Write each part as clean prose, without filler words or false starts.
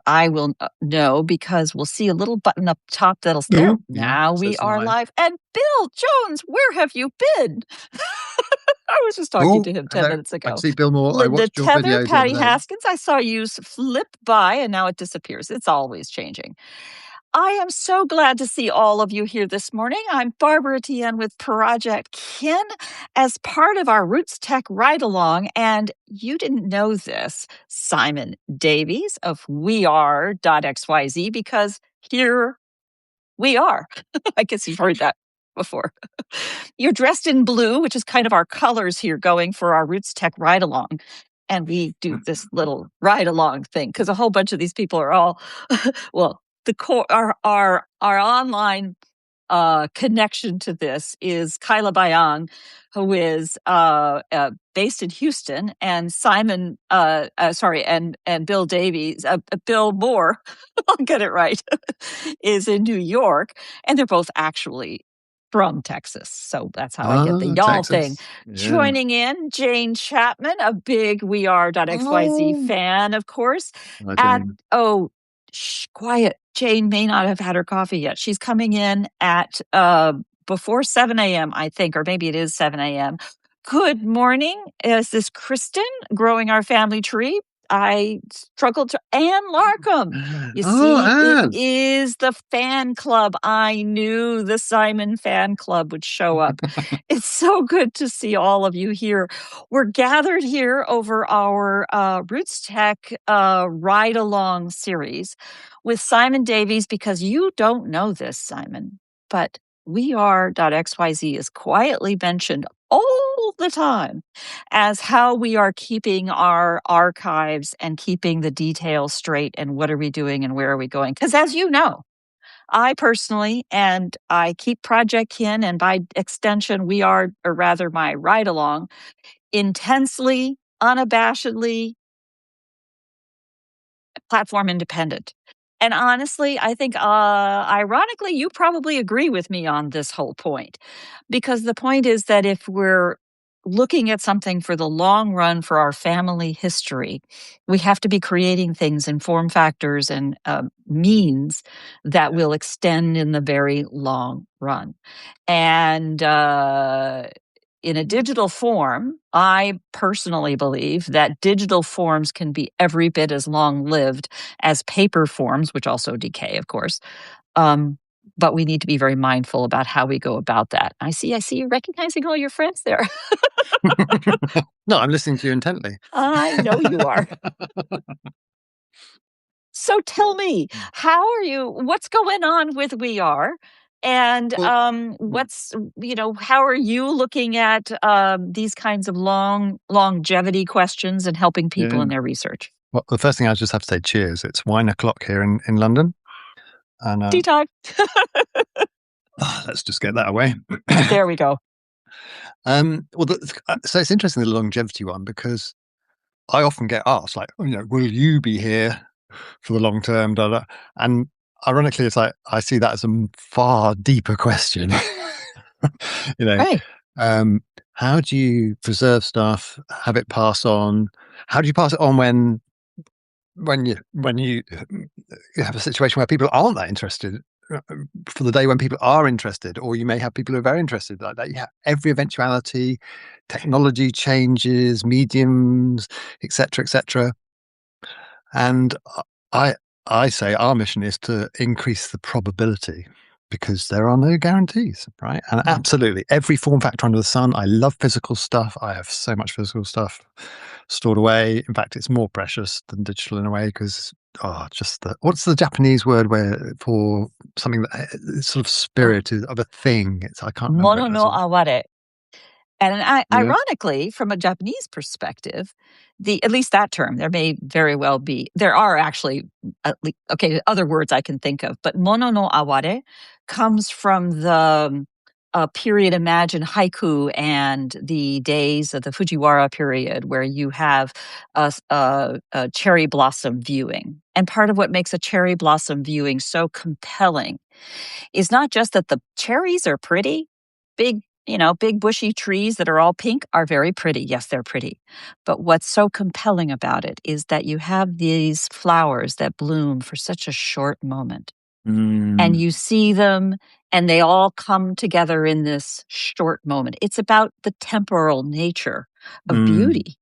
I will know because we'll see a little button up top that'll there. Ooh, yeah, Now we says are live. live. And Bill Jones, where have you been? I was just talking to him 10 hello. minutes I ago. can see Bill Moore. I Linda watched your Tether, video the Patty other day. Haskins, I saw you flip by and now it disappears. It's always changing. I am so glad to see all of you here this morning. I'm Barbara Tien with Projectkin as part of our Roots Tech Ride Along. And you didn't know this, Simon Davies of weare.xyz, because here we are. I guess you've heard that before. You're dressed in blue, which is kind of our colors here going for our Roots Tech Ride Along. And we do this little ride along thing because a whole bunch of these people are all, well, the core, our online connection to this is Kyla Bayang, who is based in Houston, and Simon, and Bill Davies, Bill Moore, I'll get it right, is in New York, and they're both actually from Texas. So that's how I get the y'all Texas. thing. Yeah. Joining in, Jane Chapman, a big weare.xyz fan, of course. Quiet. Jane may not have had her coffee yet. She's coming in at before 7 a.m., I think, or maybe it is 7 a.m. Good morning. Is this Kristen growing our family tree? I struggled to Anne Larkham. You see, Anne. It is the fan club. I knew the Simon fan club would show up. It's so good to see all of you here. We're gathered here over our Roots Tech Ride Along series with Simon Davies, because you don't know this, Simon, but weare.xyz is quietly mentioned all the time as how we are keeping our archives and keeping the details straight and what are we doing and where are we going. Because as you know, I personally, and I keep Projectkin, and by extension, or rather my ride along, intensely, unabashedly platform independent. And honestly, I think, ironically, you probably agree with me on this whole point, because the point is that if we're looking at something for the long run for our family history, we have to be creating things in form factors and means that will extend in the very long run. And in a digital form, I personally believe that digital forms can be every bit as long-lived as paper forms, which also decay, of course. But we need to be very mindful about how we go about that. I see you recognizing all your friends there. No, I'm listening to you intently. I know you are. So tell me, how are you? What's going on with weare? And how are you looking at these kinds of longevity questions and helping people in their research? Well, the first thing I just have to say, cheers. It's wine o'clock here in London. And Tea time. let's just get that away. There we go. So it's interesting, the longevity one, because I often get asked, like, will you be here for the long term? And ironically, it's like I see that as a far deeper question. Right. How do you preserve stuff, have it pass on? How do you pass it on when you have a situation where people aren't that interested, for the day when people are interested, or you may have people who are very interested like that? You have every eventuality, technology changes, mediums, etc. And I say our mission is to increase the probability, because there are no guarantees, right? And absolutely, every form factor under the sun. I love physical stuff. I have so much physical stuff stored away. In fact, it's more precious than digital in a way, because what's the Japanese word for something that sort of spirit of a thing? I can't remember. Mono no aware. And ironically, from a Japanese perspective, at least that term, there may very well be, there are actually, other words I can think of, but mono no aware comes from the period, imagine haiku and the days of the Fujiwara period, where you have a cherry blossom viewing. And part of what makes a cherry blossom viewing so compelling is not just that the cherries are pretty, big, big bushy trees that are all pink are very pretty. Yes, they're pretty. But what's so compelling about it is that you have these flowers that bloom for such a short moment. And Mm, you see them and they all come together in this short moment. It's about the temporal nature of mm, beauty.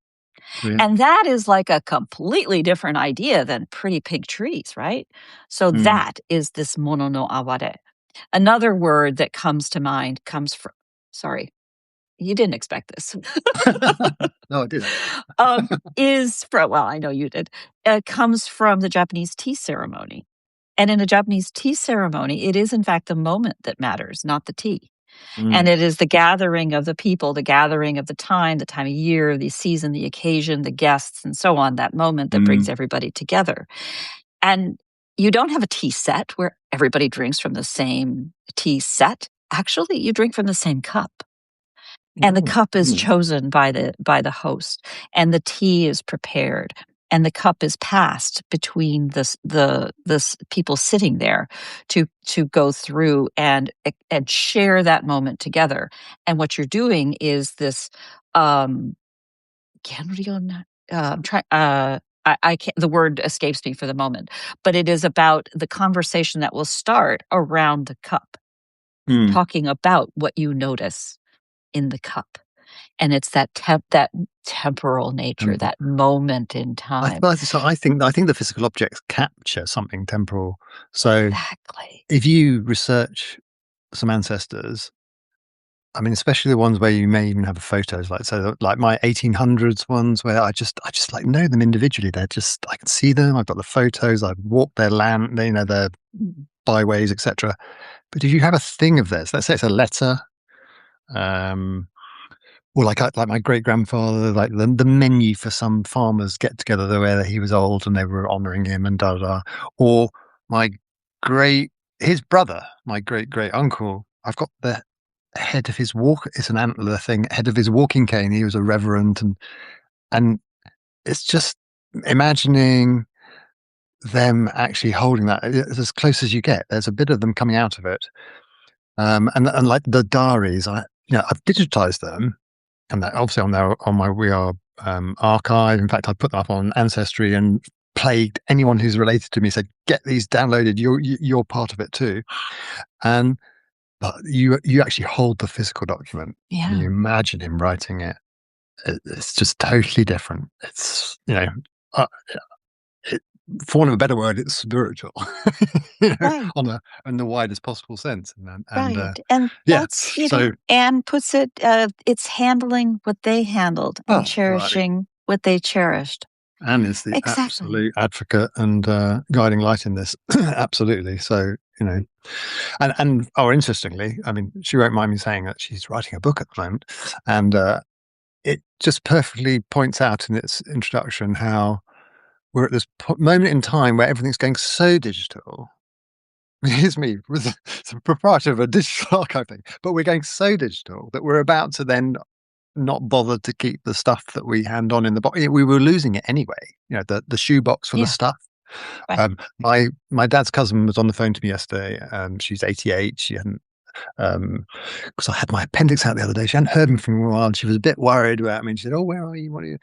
brilliant. And that is like a completely different idea than pretty pink trees, right? So Mm. that is this mono no aware. Another word that comes to mind comes from, sorry, you didn't expect this. No, I did actually. Is from, well, I know you did, comes from the Japanese tea ceremony. And in a Japanese tea ceremony, it is in fact the moment that matters, not the tea. And Mm, it is the gathering of the people, the gathering of the time of year, the season, the occasion, the guests, and so on, that moment that brings mm, everybody together. And you don't have a tea set where everybody drinks from the same tea set. Actually, you drink from the same cup. And the oh, cup is brilliant. chosen by the host, and the tea is prepared, and the cup is passed between the people sitting there to go through and share that moment together. And what you're doing is this um genryon, I'm trying I can't, the word escapes me for the moment, but it is about the conversation that will start around the cup, Mm. talking about what you notice in the cup. And it's that temporal nature, Temporal. that moment in time. So I think the physical objects capture something temporal. So Exactly. if you research some ancestors, I mean, especially the ones where you may even have photos, like my 1800s ones where I just like know them individually. They're just I can see them. I've got the photos. I've walked their land, their byways, etc. But if you have a thing of theirs, let's say it's a letter, um, or like my great grandfather, like the menu for some farmers get together where he was old and they were honouring him and da da da. Or my great his brother, my great great uncle. I've got the head of his walk. It's an antler thing. Head of his walking cane. He was a reverend, and it's just imagining them actually holding that. It's as close as you get. There's a bit of them coming out of it, and like the diaries. I've digitized them and that obviously on my We Are archive. In fact, I put that up on Ancestry and plagued anyone who's related to me. Said, "Get these downloaded. You're part of it too." And but you actually hold the physical document and Yeah, you imagine him writing it. It's just totally different. Uh, it, for want of a better word, it's spiritual, right, on a in the widest possible sense. right. And Yeah, that's, so Anne puts it, it's handling what they handled and right. cherishing what they cherished. Anne is the Exactly. absolute advocate and guiding light in this. Absolutely. So, interestingly, I mean, she won't mind me saying that she's writing a book at the moment. And it just perfectly points out in its introduction how we're at this moment in time where everything's going so digital. Here's me with the proprietor of a digital archive thing, but we're going so digital that we're about to then not bothered to keep the stuff that we hand on in the box. We were losing it anyway. The shoebox full of Yeah, stuff. right. My dad's cousin was on the phone to me yesterday. She's 88. She hadn't because I had my appendix out the other day. She hadn't heard him from a while, and she was a bit worried about me. And she said, "Oh, where are you? What are you?"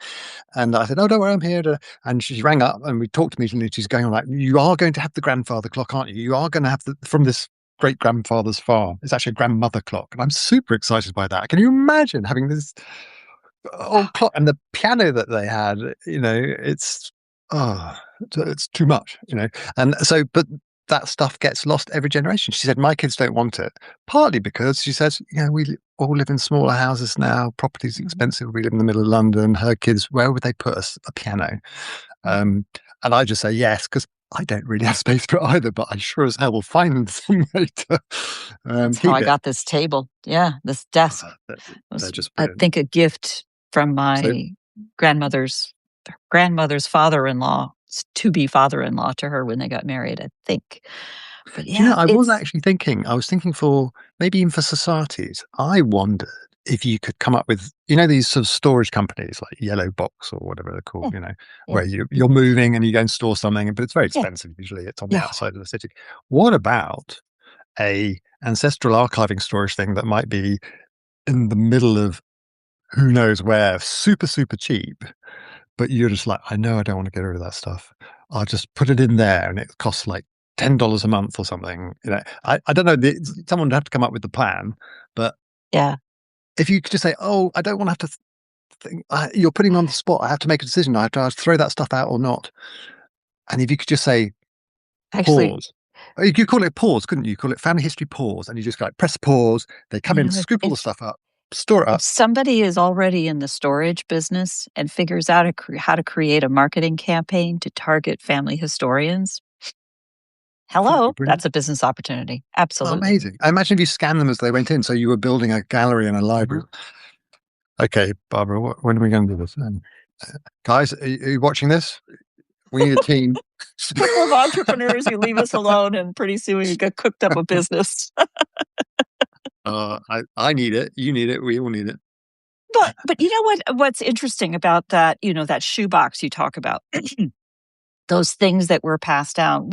And I said, "Oh, don't worry, I'm here." And she rang up, and we talked to me. And she's going on like, "You are going to have the grandfather clock, aren't you? You are going to have from this." Great grandfather's farm. It's actually a grandmother clock, and I'm super excited by that. Can you imagine having this old clock and the piano that they had, it's oh, it's too much, And so, but that stuff gets lost every generation. She said, "My kids don't want it," partly because she says, all live in smaller houses now. Property's Mhm, expensive. We live in the middle of London. Her kids, where would they put a piano? mhm. Um, and I just say yes because I don't really have space for it either. But I sure as hell will find some way to That's how keep I it. got this table. Yeah, this desk They're, they're was, just I brilliant. think, a gift from So my grandmother's grandmother's father-in-law, to be father-in-law to her when they got married, I think. But do you know, yeah, it's I was thinking for maybe even for societies, I wondered if you could come up with, these sort of storage companies like Yellow Box or whatever they're called, yeah, yeah, where you're moving and you go and store something, but it's very yeah, expensive. Usually it's on the yeah. outside of the city. What about a ancestral archiving storage thing that might be in the middle of who knows where, super, super cheap, but you're just like, I know I don't want to get rid of that stuff. I'll just put it in there and it costs like $10 a month or something. I don't know. Someone would have to come up with the plan, but Yeah, if you could just say, oh, I don't want to have to think, you're putting me on the spot. I have to make a decision. I have to either throw that stuff out or not. And if you could just say, actually, pause. Or you could call it pause, couldn't you? Call it family history pause. And you just like press pause. They come in, if scoop all the if stuff up, store it if up. somebody is already in the storage business and figures out how to create a marketing campaign to target family historians, That'd be hello, brilliant. that's a business opportunity. Oh, Absolutely. amazing. I imagine if you scan them as they went in. So you were building a gallery and a library. Mhm. Okay, Barbara, when are we going to do this? Guys, are you watching this? We need a team. Couple of entrepreneurs, you leave us alone, and pretty soon we get cooked up a business. I need it. You need it. We all need it. But you know what's interesting about that, that shoebox you talk about, those things that were passed down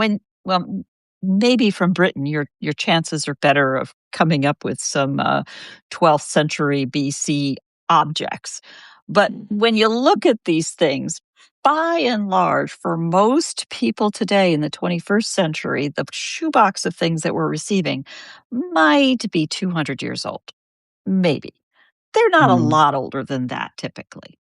maybe from Britain, your chances are better of coming up with some 12th century BC objects. But when you look at these things, by and large, for most people today in the 21st century, the shoebox of things that we're receiving might be 200 years old, maybe. They're not a Mm, lot older than that typically.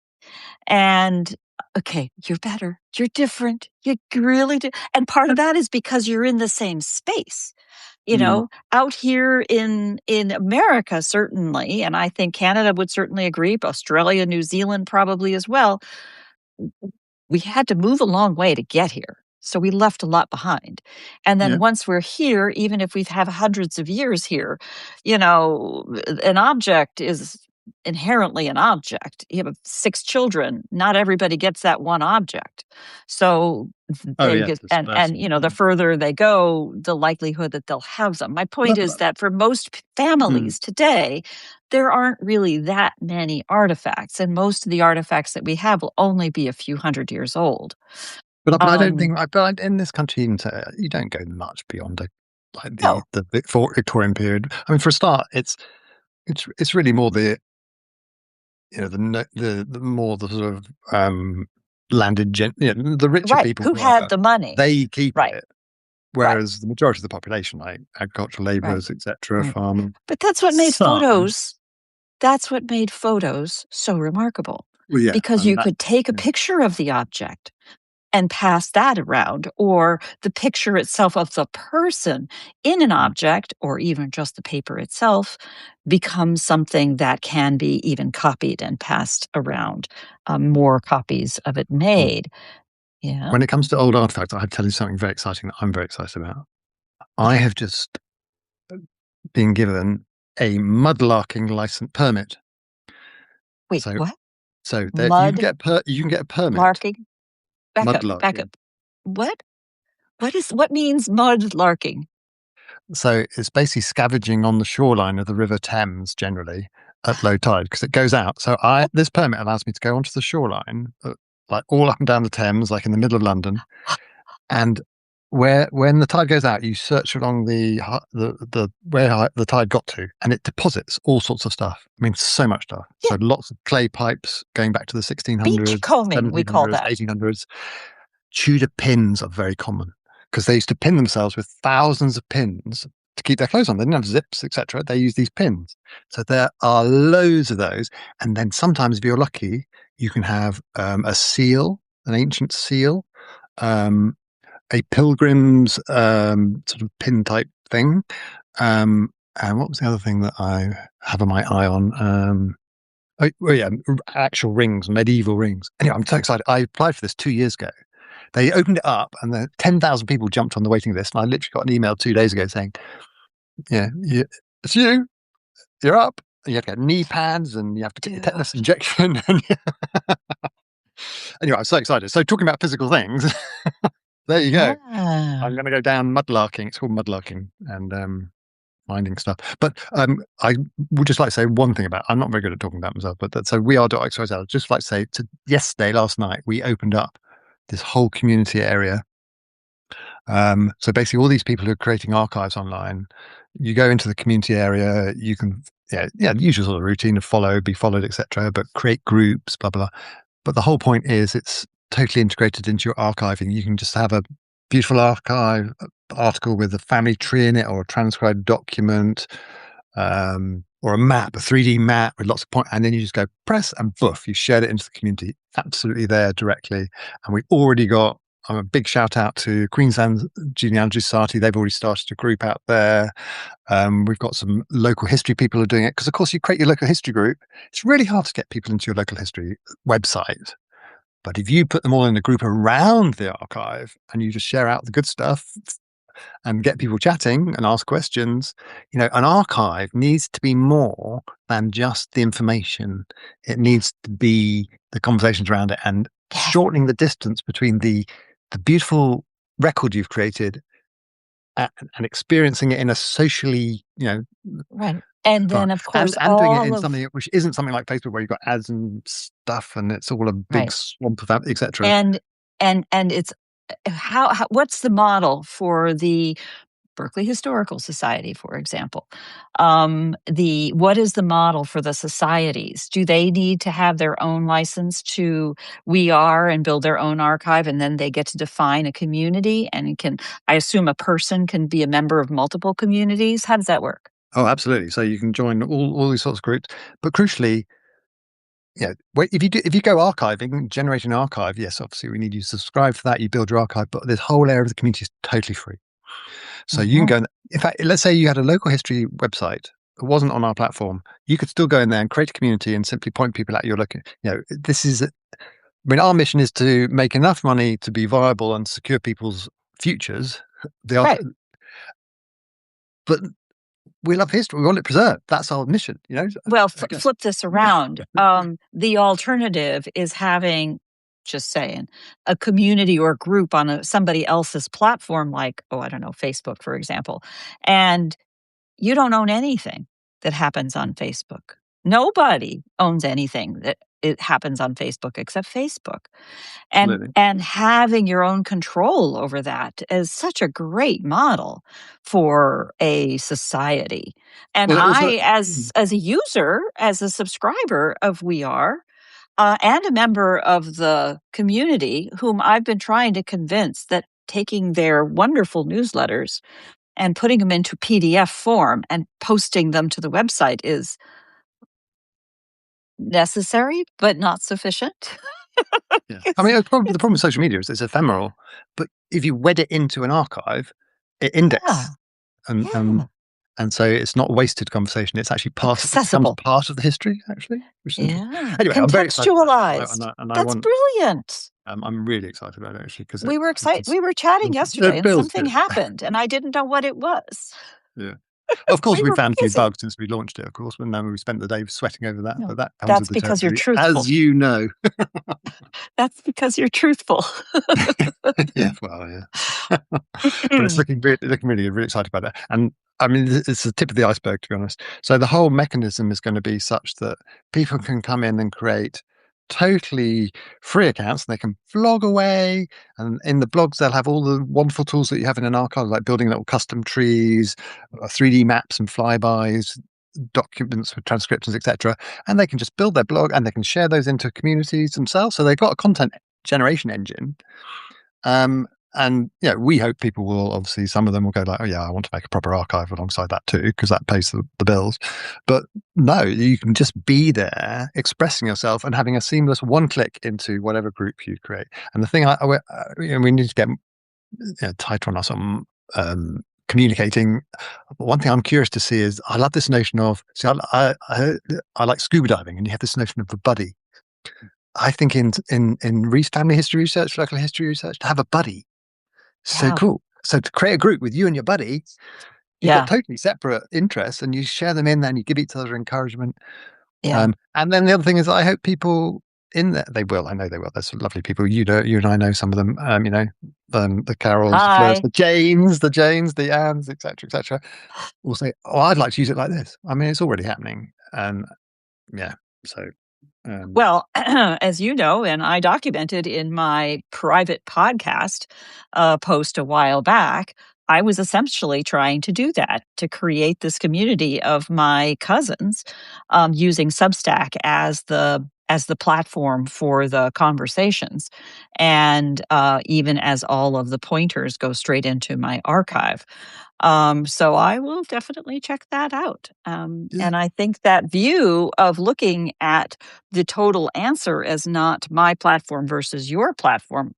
And okay, you're better. You're different. You really do. And part of that is because you're in the same space. mm, Out here in America, certainly, and I think Canada would certainly agree, but Australia, New Zealand probably as well. We had to move a long way to get here. So we left a lot behind. And yeah. then once we're here, even if we've have hundreds of years here, an object is inherently an object. You have six children, not everybody gets that one object. So Oh, they yes, get, and dispersal. the further they go, the likelihood that they'll have them. My point But, is that for most mm, families today, there aren't really that many artifacts, and most of the artifacts that we have will only be a few hundred years old. but I don't Um, think, but in this country, even you don't go much beyond like no, the Victorian period. I mean, for a start, it's really more the more the sort of landed the richer right. people Who had work, the money? they keep Right, it, right, whereas the majority of the population, like agricultural right, labourers, etc., right. farming, But that's what made some, photos. That's what made photos so remarkable, well, yeah, because and you that, could take a yeah, picture of the object and pass that around, or the picture itself of the person in an mm, object, or even just the paper itself, becomes something that can be even copied and passed around. More copies of it mm. made. Yeah. When it comes to old artifacts, I have to tell you something very exciting that I'm very excited about. I Okay. have just been given a mudlarking license permit. Wait, So what? that you can Mud get you can get a permit larking? Back up, back mudlarking. up. What? What means mud larking? So it's basically scavenging on the shoreline of the River Thames generally at low tide because it goes out. So this permit allows me to go onto the shoreline, like all up and down the Thames, like in the middle of London, and when the tide goes out, you search along the where the tide got to, and it deposits all sorts of stuff. I mean, so much stuff. Yeah, So lots of clay pipes going back to the beach 1600s, combing, we call 1700s, that. 1800s. Tudor pins are very common because they used to pin themselves with thousands of pins to keep their clothes on. They didn't have zips, etc. They used these pins. So there are loads of those. And then sometimes, if you're lucky, you can have a seal, an ancient seal, um, a pilgrim's sort of pin type thing. And what was the other thing that I have my eye on? Oh, well, yeah, actual rings, medieval rings. Anyway, I'm so excited. I applied for this 2 years ago. They opened it up, and 10,000 people jumped on the waiting list. And I literally got an email 2 days ago saying, "Yeah, it's you. You're up. And you have to get knee pads, and you have to get your tetanus Dude. injection." Anyway, I'm so excited. So, talking about physical things, there you go. I'm Yeah. going to go down mudlarking. It's called mudlarking, and finding stuff. But I would just like to say one thing about. I'm not very good at talking about myself, but so we are .xyz. I'd just like to say, last night, we opened up this whole community area. So basically, all these people who are creating archives online, you go into the community area, you can yeah, the usual sort of routine of follow, be followed, etc. But create groups, blah blah. But the whole point is it's totally integrated into your archiving. You can just have a beautiful archive article with a family tree in it, or a transcribed document, or a map, a 3D map with lots of points, and then you just go press and boof, you shared it into the community, absolutely there directly. And we've already got a big shout out to Queensland Genealogy Society. They've already started a group out there. We've got some local history people who are doing it because, of course, you create your local history group. It's really hard to get people into your local history website. But if you put them all in a group around the archive and you just share out the good stuff and get people chatting and ask questions, an archive needs to be more than just the information. It needs to be the conversations around it and shortening the distance between the beautiful record you've created and experiencing it in a socially, Right. And fun, then, of course, and doing it in something which isn't something like Facebook where you've got ads and stuff and it's all a big right. swamp of that, etc. And it's how what's the model for the Berkeley Historical Society, for example? What is the model for the societies? Do they need to have their own license to We Are and build their own archive, and then they get to define a community? And I assume a person can be a member of multiple communities? How does that work? Oh, absolutely. So you can join all these sorts of groups, but crucially, if you go archiving, generating an archive, yes, obviously we need you to subscribe for that. You build your archive, but this whole area of the community is totally free. So you can Mhm. go. In fact, let's say you had a local history website that wasn't on our platform. You could still go in there and create a community and simply point people at your local. This is. I mean, our mission is to make enough money to be viable and secure people's futures. Right. But we love history. We want it preserved. That's our mission. Well, Okay. flip this around. The alternative is having, just saying, a community or group on somebody else's platform, like, oh, I don't know, Facebook, for example, and you don't own anything that happens on Facebook. Nobody owns anything that it happens on Facebook except Facebook. and Absolutely. and having your own control over that is such a great model for a society. And Well, it also. I, as a user, as a subscriber of We Are, and a member of the community, whom I've been trying to convince that taking their wonderful newsletters and putting them into PDF form and posting them to the website is necessary but not sufficient. Yeah. I it's, mean, the it's problem with social media is it's ephemeral, but if you wed it into an archive, it yeah, indexes, and yeah, so it's not wasted conversation. It's actually it becomes accessible. part of the history, actually, which is interesting. Yeah, Anyway, I'm very excited about it, contextualized. and I That's want. brilliant. I'm really excited about it actually because We were excited. We were chatting yesterday it and feels something good. happened and I didn't know what it was. Yeah. Of course, We we were found a few busy. bugs since we launched it. Of course, but then we spent the day sweating over that. No, But that comes with that's the because you're territory, truthful. as you know. That's because you're truthful. Yeah, well, yeah. But it's looking really good, really excited about that. And I mean, it's the tip of the iceberg, to be honest. So the whole mechanism is going to be such that people can come in and create totally free accounts and they can blog away. And in the blogs, they'll have all the wonderful tools that you have in an archive, like building little custom trees, 3D maps and flybys, documents with transcriptions, etc. And they can just build their blog and they can share those into communities themselves. So they've got a content generation engine. Um, and we hope people will, obviously, some of them will go like, oh yeah, I want to make a proper archive alongside that too, because that pays the bills. But no, you can just be there expressing yourself and having a seamless one click into whatever group you create. And the thing we need to get tighter on us on communicating. One thing I'm curious to see is I love this notion of, see, I like scuba diving, and you have this notion of a buddy. I think in family history research, local history research, to have a buddy, so Yeah. cool. So to create a group with you and your buddy, you've got Yeah. totally separate interests, and you share them in there, and you give each other encouragement. Yeah. And then the other thing is, I hope people in there, they will. I know they will. There's some lovely people. You and I know some of them. The Carols, the Fleurs, Hi. the Janes, the Annes, etc., etc. Will say, "Oh, I'd like to use it like this." I mean, it's already happening, and yeah. So Well, as you know, and I documented in my private podcast post a while back, I was essentially trying to do that, to create this community of my cousins, using Substack as the platform for the conversations, and even as all of the pointers go straight into my archive. So I will definitely check that out. Yeah, And I think that view of looking at the total answer as not my platform versus your platform,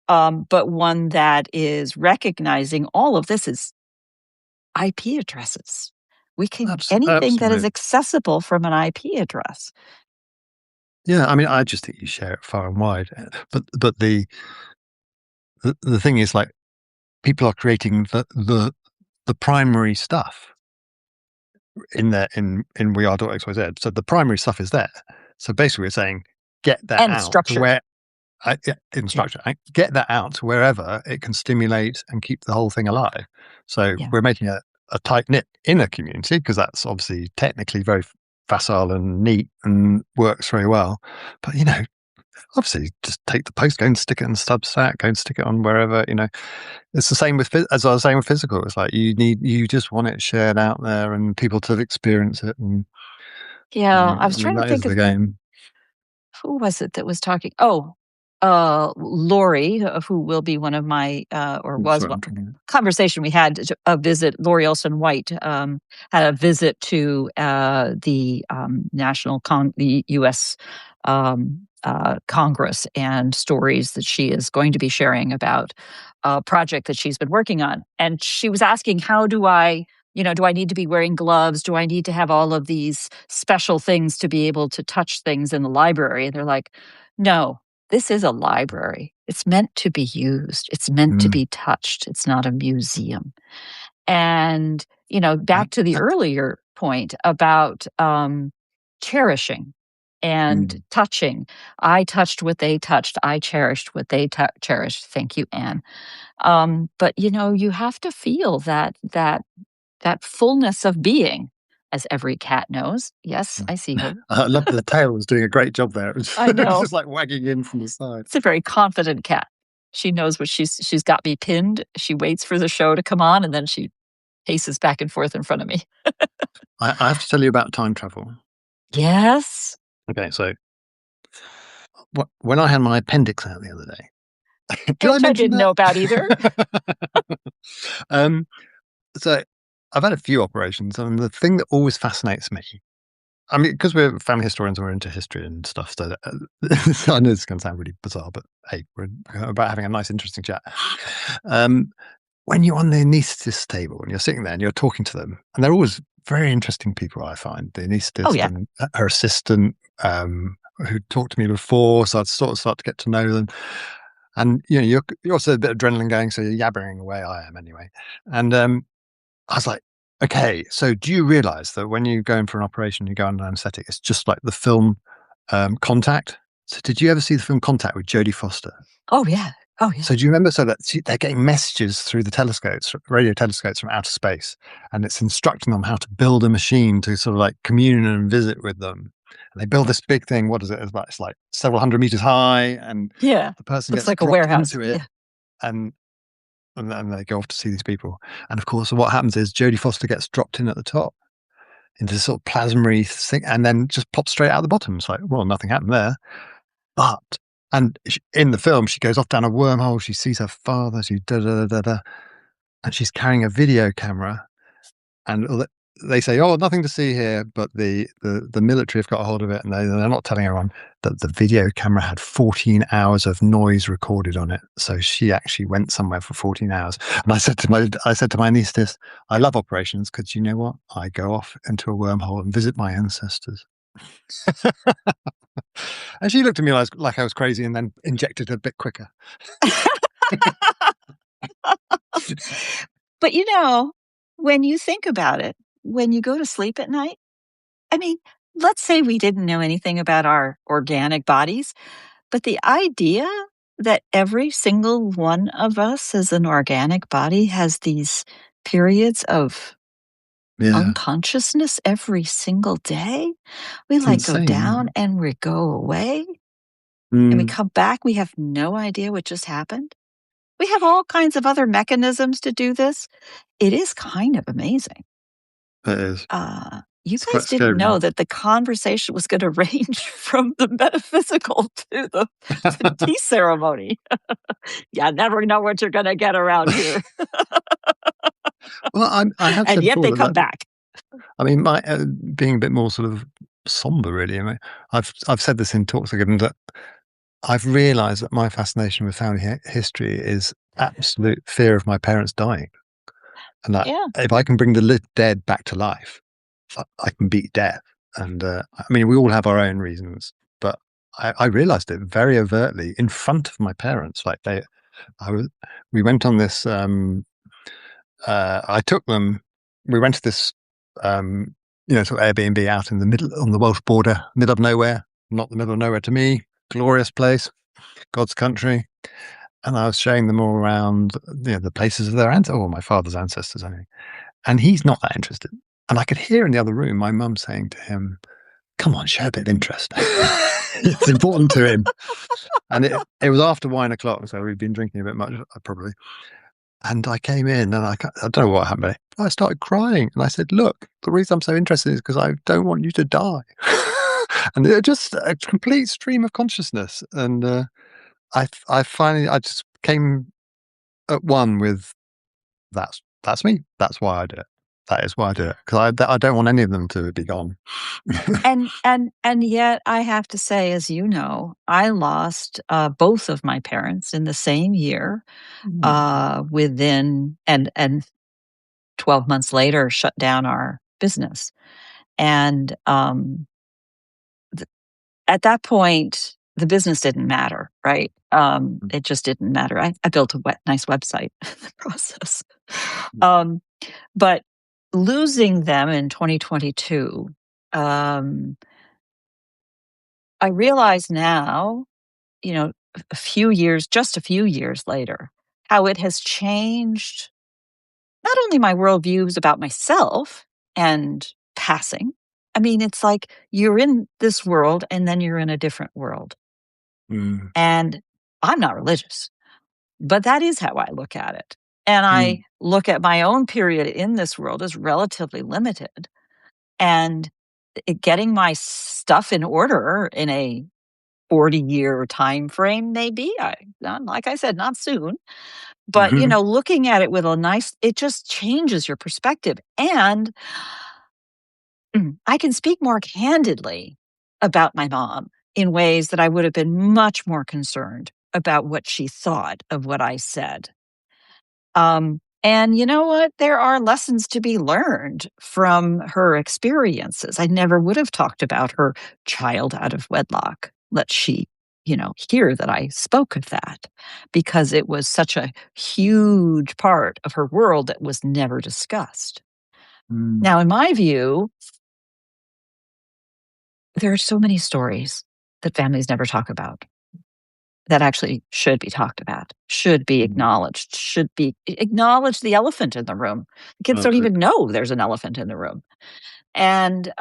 but one that is recognizing all of this is IP addresses. We can anything that is absolutely. accessible from an IP address. Yeah, I mean, I just think you share it far and wide. But the thing is, like, people are creating the primary stuff in there in we are.xyz. So the primary stuff is there. So basically, we're saying get that And out to structured. where yeah, in Yeah. structure, get that out to wherever it can stimulate and keep the whole thing alive. So Yeah. we're making a tight knit inner community because that's obviously technically very facile and neat and works very well. But obviously, just take the post, go and stick it in Substack, go and stick it on wherever. It's the same with as I was saying with physical. It's like you just want it shared out there and people to experience it. And Yeah. I was I mean, trying to that is think the of game. who was it that was talking? Oh, Lori, who will be one of my, or That's was what one I'm talking conversation we had, a visit. Lori Olson White had a visit to the U.S. Congress, and stories that she is going to be sharing about a project that she's been working on. And she was asking, how do I, do I need to be wearing gloves? Do I need to have all of these special things to be able to touch things in the library? And they're like, no, this is a library. It's meant to be used. It's meant to about. be touched. It's not a museum. And, Mm. back to the earlier point about cherishing and Mm. touching. I touched what they touched. I cherished what they cherished. Thank you, Anne. But you have to feel that fullness of being, as every cat knows. Yes, I see her. I love the tail was doing a great job there. I It was know. just like wagging in from the side. It's a very confident cat. She knows what she's got me pinned. She waits for the show to come on, and then she paces back and forth in front of me. I have to tell you about time travel. Yes. Okay, so when I had my appendix out the other day, did I Which I mention didn't know that? about either. um, so I've had a few operations, and the thing that always fascinates me, I mean, because we're family historians, we're into history and stuff. So I know this is going to sound really bizarre, but hey, we're about having a nice, interesting chat. Um, when you're on the anaesthetist table and you're sitting there and you're talking to them, and they're always very interesting people, I find the Oh, anaesthetist yeah. and her assistant, who talked to me before, so I'd sort of start to get to know them. And you're also a bit of adrenaline going, so you're yabbering away. I am anyway. And I was like, okay, so do you realize that when you go in for an operation, you go under anesthetic, it's just like the film Contact? So did you ever see the film Contact with Jodie Foster? Oh, yeah. Oh, yeah. So do you remember? So that they're getting messages through the telescopes, radio telescopes from outer space, and it's instructing them how to build a machine to sort of like commune and visit with them. And they build this big thing. What is it? It's like several hundred meters high, and Yeah. the person Looks gets like a dropped warehouse. into it, Yeah. and and then they go off to see these people. And of course, what happens is Jodie Foster gets dropped in at the top into this sort of plasmary thing, and then just pops straight out the bottom. It's like, well, nothing happened there. But in the film, she goes off down a wormhole. She sees her father. She da da da da da, and she's carrying a video camera. And they say, "Oh, nothing to see here." But the military have got a hold of it, and they're not telling everyone that the video camera had 14 hours of noise recorded on it. So she actually went somewhere for 14 hours. And I said to my anaesthetist, "I love operations because you know what? I go off into a wormhole and visit my ancestors." And she looked at me like I was crazy, and then injected a bit quicker. But when you think about it, when you go to sleep at night, I mean, let's say we didn't know anything about our organic bodies, but the idea that every single one of us as an organic body has these periods of Yeah, unconsciousness every single day. We it's like go down insane. and we go away and we Mm. come back. We have no idea what just happened. We have all kinds of other mechanisms to do this. It is kind of amazing. It is. You It's quite guys didn't scary. know that the conversation was gonna range from the metaphysical to the tea ceremony. You never know what you're gonna get around here, Well, I have and said yet before they that, come back. I mean, my being a bit more sort of somber, really. I mean, I've said this in talks I've given that I've realised that my fascination with family history is absolute fear of my parents dying, and that Yeah, if I can bring the dead back to life, I can beat death. And I mean, we all have our own reasons, but I realised it very overtly in front of my parents. Like I was, we went on this. I took them. We rented this, sort of Airbnb out in the middle on the Welsh border, middle of nowhere. Not the middle of nowhere to me. Glorious place, God's country. And I was showing them all around, the places of their my father's ancestors, anyway. And he's not that interested. And I could hear in the other room my mum saying to him, "Come on, show a bit of interest. It's important to him." And it was after wine o'clock, so we'd been drinking a bit much, probably. And I came in and I don't know what happened. I started crying and I said, "Look, the reason I'm so interested is because I don't want you to die." And it just a complete stream of consciousness. And I finally, I just came at one with that's me. That's why I do it. That is why I do it, because I don't want any of them to be gone. and yet I have to say, as you know, I lost, both of my parents in the same year, Mm. within and 12 months later shut down our business. And, th at that point, the business didn't matter, right? It just didn't matter. I built a nice website in the process. Um, but losing them in 2022, um, I realize now, just a few years later, how it has changed not only my worldviews about myself and passing. I mean, it's like you're in this world and then you're in a different world. Mm. And I'm not religious, but that is how I look at it. And Mm. I look at my own period in this world as relatively limited. And getting my stuff in order in a 40-year time frame, maybe. Like I said, not soon. But, Mhm. looking at it with it just changes your perspective. And I can speak more candidly about my mom in ways that I would have been much more concerned about what she thought of what I said. And you know what? There are lessons to be learned from her experiences. I never would have talked about her child out of wedlock. Let she, hear that I spoke of that because it was such a huge part of her world that was never discussed. Mm. Now, in my view, there are so many stories that families never talk about that actually should be talked about, should be Mm. acknowledged, should be acknowledge the elephant in the room. The kids don't even Absolutely. know there's an elephant in the room. And,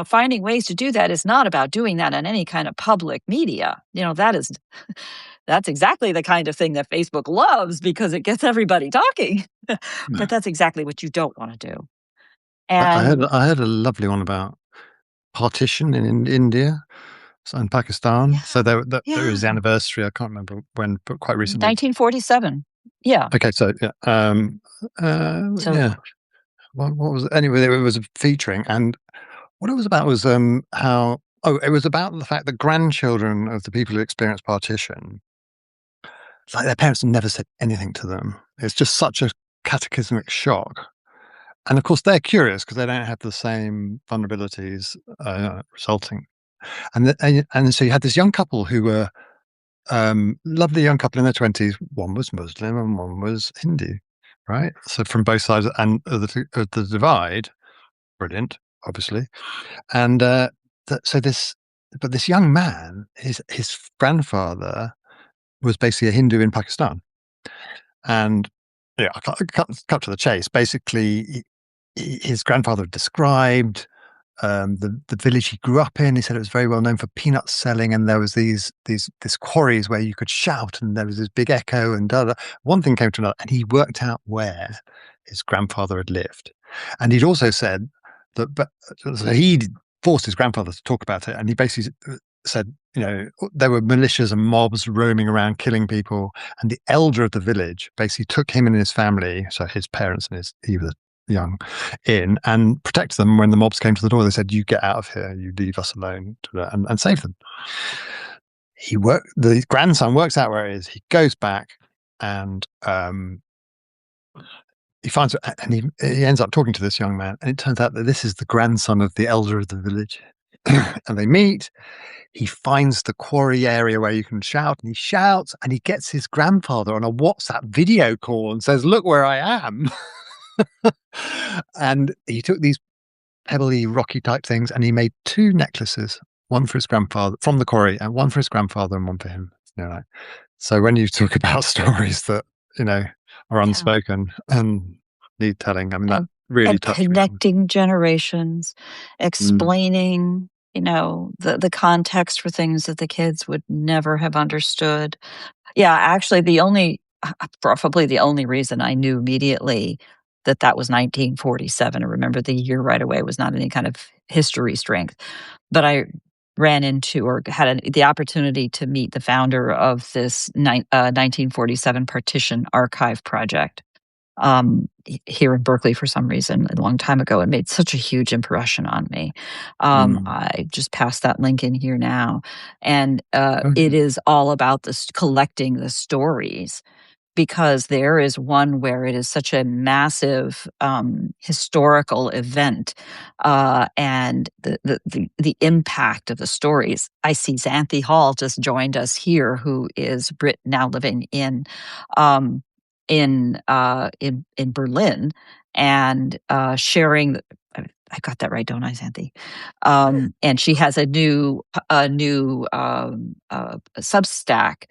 finding ways to do that is not about doing that on any kind of public media. That's exactly the kind of thing that Facebook loves because it gets everybody talking. But Yeah. that's exactly what you don't want to do. I And heard a lovely one about partition in India, so in Pakistan. So yeah, there was yeah. the anniversary. I can't remember when, but quite recently. 1947. Yeah. Okay, so yeah, So yeah. What was it? Anyway? It was featuring, and what it was about was how. Oh, it was about the fact that grandchildren of the people who experienced partition, it's like their parents never said anything to them. It's just such a cataclysmic shock. And of course, they're curious because they don't have the same vulnerabilities resulting. And so you had this young couple who were lovely young couple in their 20s. One was Muslim and one was Hindu, right? So from both sides and of the divide, brilliant, obviously. And so this young man, his grandfather was basically a Hindu in Pakistan, and yeah, cut to the chase. Basically, his grandfather described. the village he grew up in. He said it was very well known for peanut selling, and there was this quarries where you could shout, and there was this big echo, and da, da. One thing came to another, and he worked out where his grandfather had lived, and he'd also said that, but so he forced his grandfather to talk about it, and he basically said, there were militias and mobs roaming around killing people, and the elder of the village basically took him and his family, so his parents and he was young, in and protected them when the mobs came to the door. They said, "You get out of here, you leave us alone," and save them. The grandson works out where it is. He goes back and he finds, and he ends up talking to this young man, and it turns out that this is the grandson of the elder of the village. And they meet. He finds the quarry area where you can shout, and he shouts, and he gets his grandfather on a WhatsApp video call and says, "Look where I am." And he took these pebbly, rocky type things, and he made 2 necklaces, one for his grandfather from the quarry, and one for his grandfather, and one for him. Like, so when you talk about stories that are unspoken and need telling, I mean, that really touched me. Connecting generations, explaining, the context for things that the kids would never have understood. Yeah, actually, probably the only reason I knew immediately that was 1947. I remember the year right away. Was not any kind of history strength, but I ran into or had the opportunity to meet the founder of this 1947 Partition Archive Project here in Berkeley for some reason a long time ago. It made such a huge impression on me. I just passed that link in here now. And it is all about collecting the stories, because there is one where it is such a massive historical event, and the impact of the stories. I see Xanthi Hall just joined us here, who is Brit, now living in Berlin, and sharing. I got that right, don't I, Xanthi? And she has a new Substack.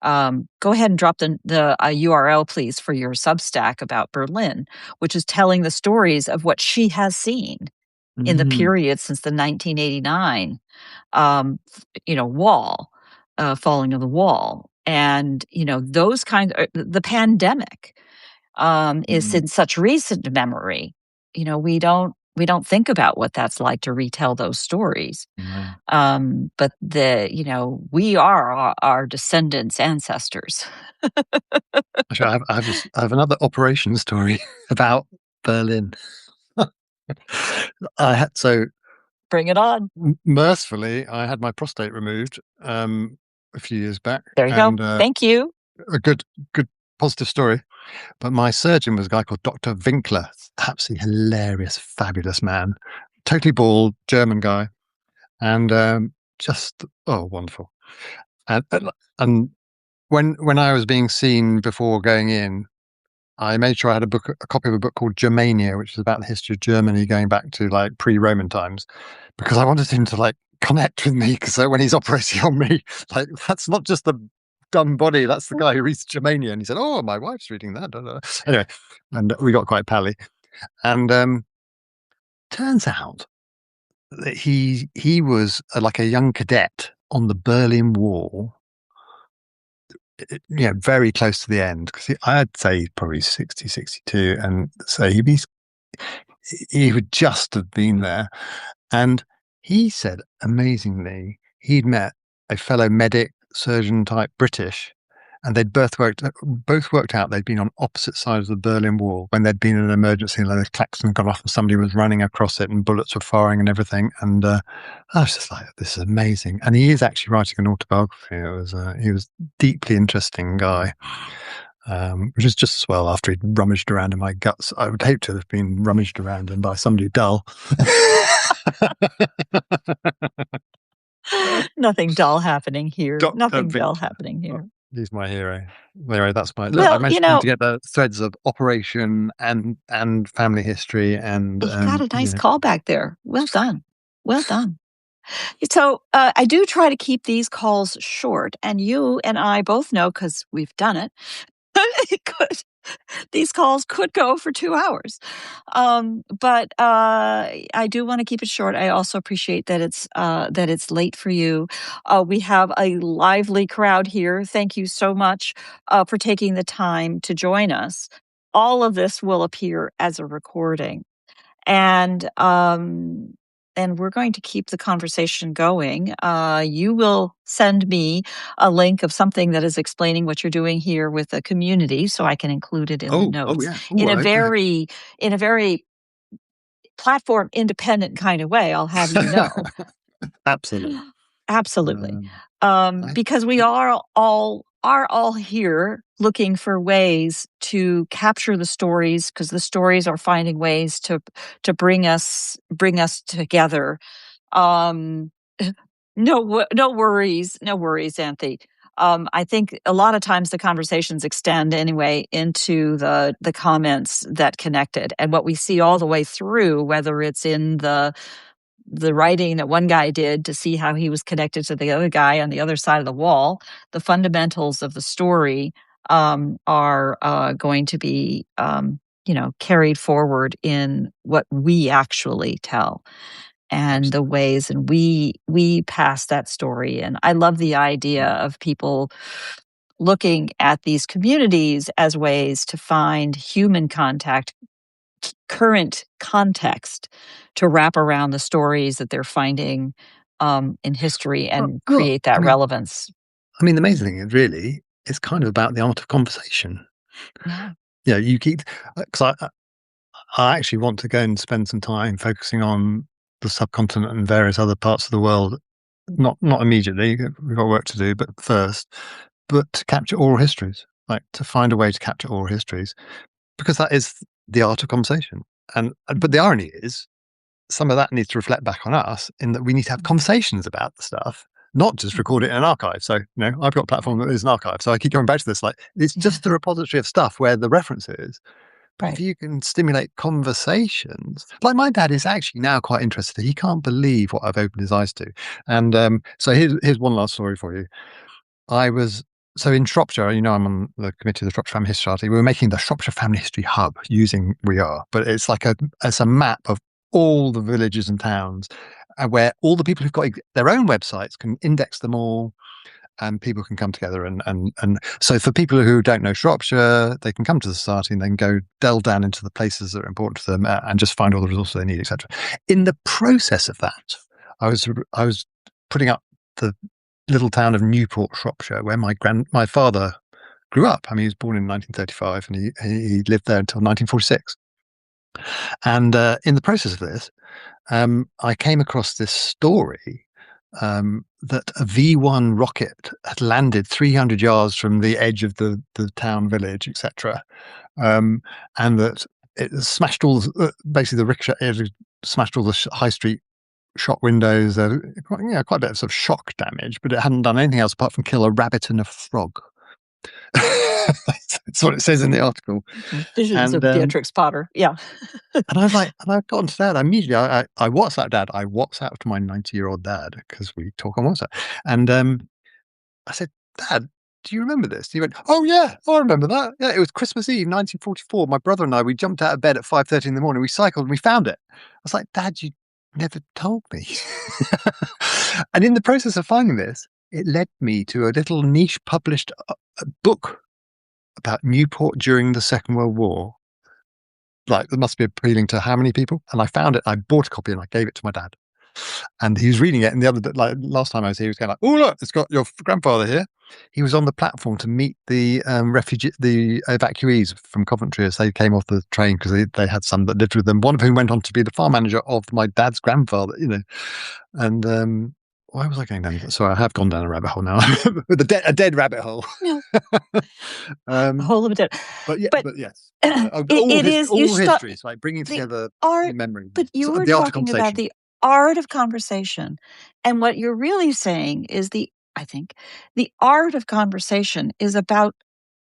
Go ahead and drop the URL, please, for your Substack about Berlin, which is telling the stories of what she has seen in the period since the 1989, wall, falling of the wall. And, those kinds of, the pandemic is in such recent memory. We don't think about what that's like to retell those stories. But we are our descendants' ancestors. Actually, I have another operation story about Berlin. Bring it on. Mercifully, I had my prostate removed a few years back. There you go. Thank you. A good positive story. But my surgeon was a guy called Dr. Winkler, absolutely hilarious, fabulous man, totally bald, German guy, and just wonderful. And when I was being seen before going in, I made sure I had a copy of a book called Germania, which is about the history of Germany going back to like pre-Roman times, because I wanted him to like connect with me. Because when he's operating on me, like that's not just the dumb body, that's the guy who reads Germania. And he said, "Oh, my wife's reading that." Anyway, and we got quite pally. And turns out that he was like a young cadet on the Berlin Wall. Very close to the end, because I'd say probably 60, 62, and so he would just have been there. And he said, amazingly, he'd met a fellow medic, surgeon type British, and they'd both worked out they'd been on opposite sides of the Berlin Wall when there'd been an emergency, like the klaxon got off and somebody was running across it and bullets were firing and everything. And I was just like, this is amazing. And he is actually writing an autobiography. He was a deeply interesting guy, which is just swell after he'd rummaged around in my guts. I would hate to have been rummaged around in by somebody dull. Nothing dull happening here. Nothing dull happening here. He's my hero. Anyway, that's my. Look, I managed to get the threads of operation and family history, and you got a nice callback there. Well done. Well done. So I do try to keep these calls short, and you and I both know, because we've done it, these calls could go for 2 hours. But I do want to keep it short. I also appreciate that it's late for you. We have a lively crowd here. Thank you so much for taking the time to join us. All of this will appear as a recording, and we're going to keep the conversation going. You will send me a link of something that is explaining what you're doing here with the community, so I can include it in the Oh notes yeah. Oh, in a very platform independent kind of way. I'll have you know. absolutely. Absolutely. Um, I, Because we are all here looking for ways to capture the stories, because the stories are finding ways to bring us together. Um, no worries, no worries, Anthony. I think a lot of times the conversations extend anyway into the comments that connected, and what we see all the way through, whether it's in the writing that one guy did to see how he was connected to the other guy on the other side of the wall, the fundamentals of the story are going to be, carried forward in what we actually tell, and the absolutely. ways and we pass that story. And I love the idea of people looking at these communities as ways to find human contact, current context, to wrap around the stories that they're finding in history and Well, create that relevance. the amazing thing is really, it's kind of about the art of conversation. Yeah. You keep, because I actually want to go and spend some time focusing on the subcontinent and various other parts of the world. Not immediately, we've got work to do, but first, but to capture oral histories, like to find a way to capture oral histories, because that is the art of conversation. And but the irony is, some of that needs to reflect back on us in that we need to have conversations about the stuff, not just record it in an archive. So, I've got a platform that is an archive. So I keep going back to this, like it's Yeah. just the repository of stuff where the reference is. But if Right. you can stimulate conversations, like my dad is actually now quite interested. He can't believe what I've opened his eyes to. And so here's one last story for you. I was so in Shropshire, I'm on the committee of the Shropshire Family History Society. We were making the Shropshire Family History Hub using We Are, but it's like it's a map of all the villages and towns, where all the people who've got their own websites can index them all, and people can come together and so for people who don't know Shropshire, they can come to the society and then go delve down into the places that are important to them, and just find all the resources they need, etc. In the process of that, I was putting up the little town of Newport, Shropshire, where my father grew up. He was born in 1935 and he lived there until 1946. And in the process of this, I came across this story, that a V1 rocket had landed 300 yards from the edge of the town village, etc., and that it smashed basically the rickshaw, it had smashed all the high street shop windows. Quite a bit of sort of shock damage, but it hadn't done anything else apart from kill a rabbit and a frog. That's what it says in the article. Visions And of Beatrix Potter. Yeah. and I was like, and I got onto dad immediately. I WhatsApped dad. I WhatsApped my 90-year-old dad because we talk on WhatsApp. And I said, Dad, do you remember this? He went, oh yeah, I remember that. Yeah, it was Christmas Eve, 1944. My brother and I, we jumped out of bed at 5:30 in the morning. We cycled and we found it. I was like, Dad, you never told me. And in the process of finding this, it led me to a little niche published book about Newport during the Second World War. Like, it must be appealing to how many people? And I found it. I bought a copy and I gave it to my dad. And he was reading it. And the other, like last time I was here, he was going like, "Oh look, it's got your grandfather here." He was on the platform to meet the the evacuees from Coventry as they came off the train, because they had some that lived with them. One of whom went on to be the farm manager of my dad's grandfather. And why was I going down? Sorry, I have gone down a rabbit hole now, a dead rabbit hole. No, a um, whole limited. But but yes, it is you all start histories, like bringing the together art, memories, but you were the art of talking about conversation. the art of conversation. And what you're really saying is I think the art of conversation is about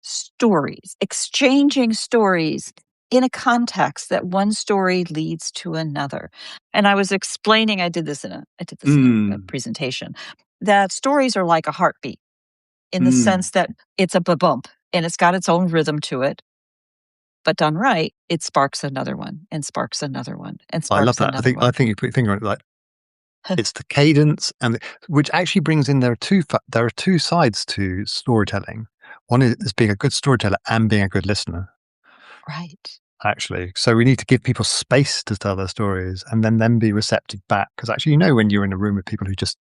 stories, exchanging stories in a context that one story leads to another. And I was explaining, I did this in a Mm, presentation, that stories are like a heartbeat, in the mm. sense that it's a bump and it's got its own rhythm to it. But done right, it sparks another one and sparks another one and I love sparks that. another I one. think you put your finger on it. Like it's the cadence, which actually brings in there are two sides to storytelling. One is being a good storyteller and being a good listener. Right. Actually, so we need to give people space to tell their stories, and then be receptive back. Because actually, when you're in a room with people who just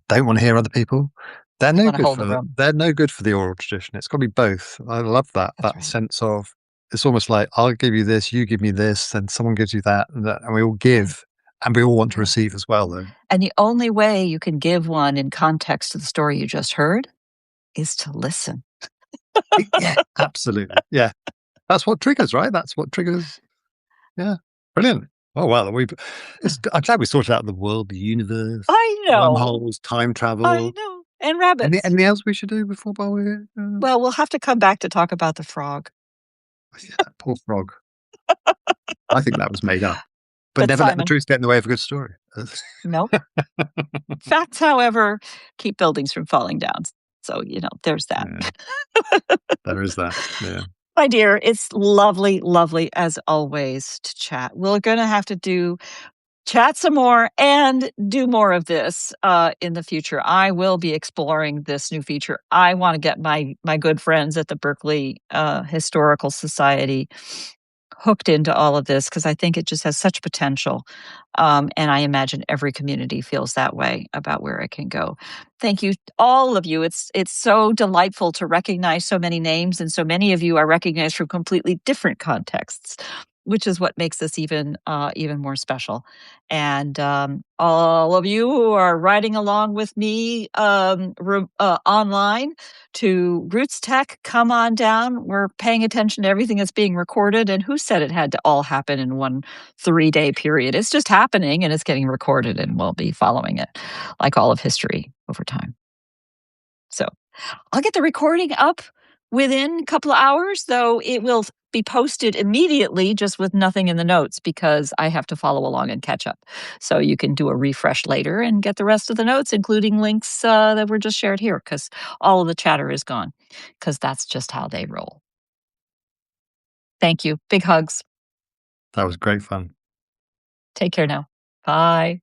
don't want to hear other people, They wanna hold the room. they're no good for the oral tradition. It's got to be both. I love That's that right. sense of it's almost like I'll give you this, you give me this, and someone gives you that, and we all Right. give, and we all want to Right. receive as well, though. And the only way you can give one in context to the story you just heard is to listen. Yeah, absolutely. Yeah, that's what triggers, right? That's what triggers. Yeah, brilliant. Oh well, I'm glad we sorted out the world, the universe, I know. wormholes, time I travel. know. And rabbits. Anything else we should do before while we're here? Well, we'll have to come back to talk about the frog. Yeah, that poor frog. I think that was made up. But But never let the Simon, truth get in the way of a good story. nope. Facts, however, keep buildings from falling down. So, there's that. Yeah, there is that. Yeah. My dear, it's lovely, lovely as always to chat. We're gonna have to chat some more and do more of this in the future. I will be exploring this new feature. I want to get my good friends at the Berkeley Historical Society hooked into all of this because I think it just has such potential. And I imagine every community feels that way about where it can go. Thank you, all of you. It's so delightful to recognize so many names, and so many of you are recognized from completely different contexts, which is what makes this even more special. And all of you who are riding along with me online to Roots Tech, come on down. We're paying attention to everything that's being recorded. And who said it had to all happen in one 3-day period? It's just happening and it's getting recorded, and we'll be following it like all of history over time. So I'll get the recording up within a couple of hours, though it will be posted immediately just with nothing in the notes because I have to follow along and catch up. So you can do a refresh later and get the rest of the notes, including links that were just shared here, because all of the chatter is gone, because that's just how they roll. Thank you. Big hugs. That was great fun. Take care now. Bye.